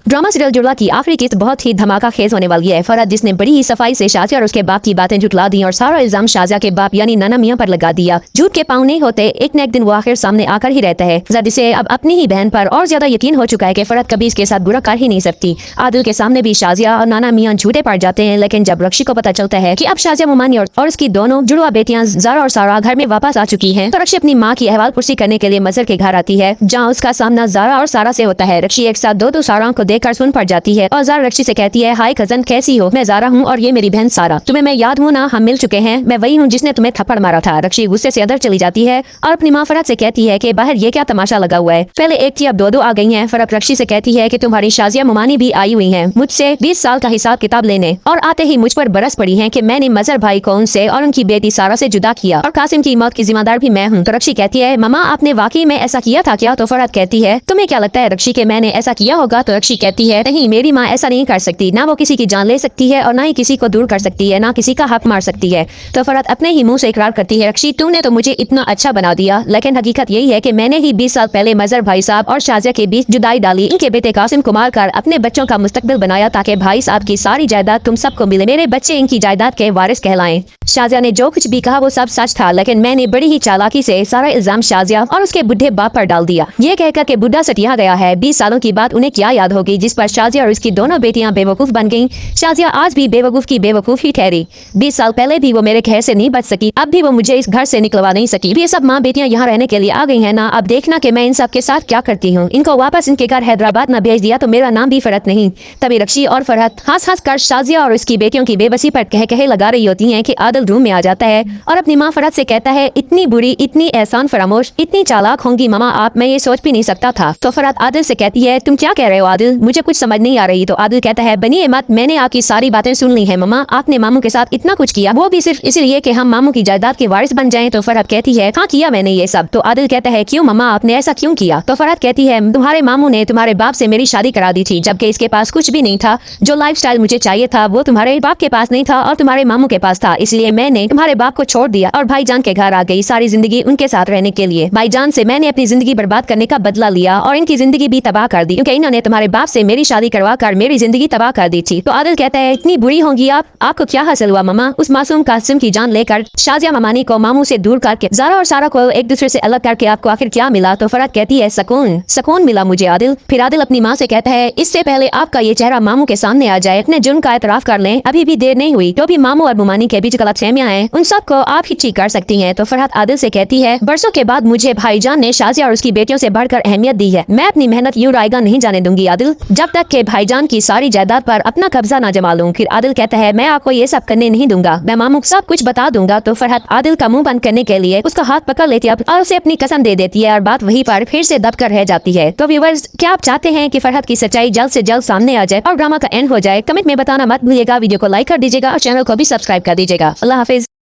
Drama serial जुड़वा की आखिरी किस्त बहुत ही धमाका खेज होने वाली है। फरहत जिसने बड़ी ही सफाई से शाजिया और उसके बाप की बातें जुटला दी और सारा इल्जाम शाजिया के बाप यानी नाना मियां पर लगा दिया। झूठ के पाँव नहीं होते, एक न एक दिन वो आखिर सामने आकर ही रहता है। जद इसे अब अपनी ही बहन पर और ज्यादा यकीन हो चुका है कि फरहत कभी इसके साथ बुरा कर ही नहीं सकती। आदिल के सामने भी शाजिया और नाना मियां झूठे पड़ जाते हैं, लेकिन जब रक्षी को पता चलता है कि अब शाजिया मुमानी और उसकी दोनों जुड़वा बेटियां ज़ारा और सारा घर में वापस आ चुकी हैं, तो रक्षी अपनी माँ की अहवाल पुरसी करने के लिए मजहर के घर आती है, जहाँ उसका सामना ज़ारा और सारा से होता है। रक्षी एक साथ दो सारा को देखकर सुन पड़ जाती है और ज़ारा रक्षी से कहती है, हाय कजन कैसी हो, मैं ज़ारा हूँ और ये मेरी बहन सारा, तुम्हें मैं याद हूँ ना, हम मिल चुके हैं, मैं वही हूँ जिसने तुम्हें थप्पड़ मारा था। रक्षी गुस्से से अंदर चली जाती है और अपनी माँ फरहत से कहती है कि बाहर ये क्या तमाशा लगा हुआ है, पहले एक थी अब दो आ गई हैं। फरहत रक्षी से कहती है कि तुम्हारी शाजिया मुमानी भी आई हुई है मुझसे 20 साल का हिसाब किताब लेने, और आते ही मुझ पर बरस पड़ी है कि मैंने मजहर भाई को उनसे और उनकी बेटी सारा से जुदा किया और कासिम की मौत की जिम्मेदार भी मैं हूँ। तो रक्षी कहती है, ममा आपने वाकई में ऐसा किया था क्या? तो फरहत कहती है, तुम्हें क्या लगता है रक्षी के मैंने ऐसा किया होगा? तो रक्षी कहती है, नहीं, मेरी माँ ऐसा नहीं कर सकती, ना वो किसी की जान ले सकती है और ना ही किसी को दूर कर सकती है, ना किसी का हक मार सकती है। तो फरहत अपने ही मुंह से इकरार करती है, रक्षी तुमने तो मुझे इतना अच्छा बना दिया, लेकिन हकीकत यही है कि मैंने ही 20 साल पहले मजहर भाई साहब और शाजिया के बीच जुदाई डाली, इनके बेटे कासिम को मारकर अपने बच्चों का मुस्तकबिल बनाया ताकि भाई साहब की सारी जायदाद तुम सबको मिले, मेरे बच्चे इनकी जायदाद के वारिस कहलाएं। शाजिया ने जो कुछ भी कहा वो सब सच था, लेकिन मैंने बड़ी ही चालाकी से सारा इल्जाम शाजिया और उसके बुढ़े बाप पर डाल दिया। ये कहकर के बुढ़ा सटिया गया है, 20 सालों की बात उन्हें क्या याद होगी जिस पर शाजिया और उसकी दोनों बेटियां बेवकूफ बन गईं। शाजिया आज भी बेवकूफ की बेवकूफ ही ठहरी। 20 साल पहले भी वो मेरे घर से नहीं बच सकी, अब भी वो मुझे इस घर से निकलवा नहीं सकी। ये सब माँ बेटियां यहाँ रहने के लिए आ गई है ना, अब देखना कि मैं इन सब के साथ क्या करती हूँ। इनको वापस इनके घर हैदराबाद न भेज दिया तो मेरा नाम भी फरहत नहीं। तभी रक्षी और फरहत हंस हंस कर शाजिया और उसकी बेटियों की बेबसी पर कहे लगा रही होती है कि आदिल रूम में आ जाता है और अपनी माँ फरहत से कहता है, इतनी बुरी, इतनी एहसान फरामोश, इतनी चालाक होंगी मामा आप, मैं ये सोच भी नहीं सकता था। तो फरहत आदिल से कहती है, तुम क्या कह रहे हो आदिल, मुझे कुछ समझ नहीं आ रही। तो आदिल कहता है, बनिए मत, मैंने आपकी सारी बातें सुन ली है मामा, आपने मामू के साथ इतना कुछ किया, वो भी सिर्फ इसलिए कि हम मामू की जायदाद के वारिस बन जाएं। तो फरहत कहती है, हाँ किया मैंने ये सब। तो आदिल कहता है, क्यों मामा, आपने ऐसा क्यों किया? तो फरहत कहती है, तुम्हारे मामू ने तुम्हारे बाप से मेरी शादी करा दी थी, जबकि इसके पास कुछ भी नहीं था। जो लाइफस्टाइल मुझे चाहिए था वो तुम्हारे बाप के पास नहीं था और तुम्हारे मामू के पास था, इसलिए मैंने तुम्हारे बाप को छोड़ दिया और भाईजान के घर आ गई सारी जिंदगी उनके साथ रहने के लिए। भाईजान से मैंने अपनी जिंदगी बर्बाद करने का बदला लिया और इनकी जिंदगी भी तबाह कर दी, क्योंकि इन्होंने तुम्हारे बाप से मेरी शादी करवा कर मेरी जिंदगी तबाह कर दी थी। तो आदिल कहता है, इतनी बुरी होंगी आप, आपको क्या हासिल हुआ मामा? उस मासूम कासिम की जान लेकर शाजिया ममानी को मामू से दूर करके ज़ारा और सारा को एक दूसरे से अलग करके आपको आखिर क्या मिला? तो फरहत कहती है, सुकून, सुकून मिला मुझे आदिल। फिर आदिल अपनी माँ से कहता है, इससे पहले आपका ये चेहरा मामू के सामने आ जाए, अपने जुर्म का एतराफ कर लें, अभी भी देर नहीं हुई। तो भी मामू और मुमानी के बीच गलतफहमियां हैं, उन सब को आप ही ठीक कर सकती हैं। तो फरहत आदिल से कहती है, बरसों के बाद मुझे भाईजान ने शाजिया और उसकी बेटियों से बढ़कर अहमियत दी है, मैं अपनी मेहनत यूं रायगा नहीं जाने दूंगी आदिल, जब तक के भाईजान की सारी जायदाद पर अपना कब्जा न जमा लूं। फिर आदिल कहता है, मैं आपको ये सब करने नहीं दूंगा, मैं मामू को सब कुछ बता दूंगा। तो फरहत आदिल का मुंह बंद करने के लिए उसका हाथ पकड़ लेती है और उसे अपनी कसम दे देती है और बात वहीं पर फिर से दब कर रह जाती है। तो व्यूअर्स, क्या आप चाहते हैं कि फरहत की सच्चाई जल्द से जल्द सामने आ जाए और ड्रामा का एंड हो जाए? कमेंट में बताना मत भूलिएगा, वीडियो को लाइक कर दीजिएगा और चैनल को भी सब्सक्राइब कर दीजिएगा। अल्लाह हाफिज।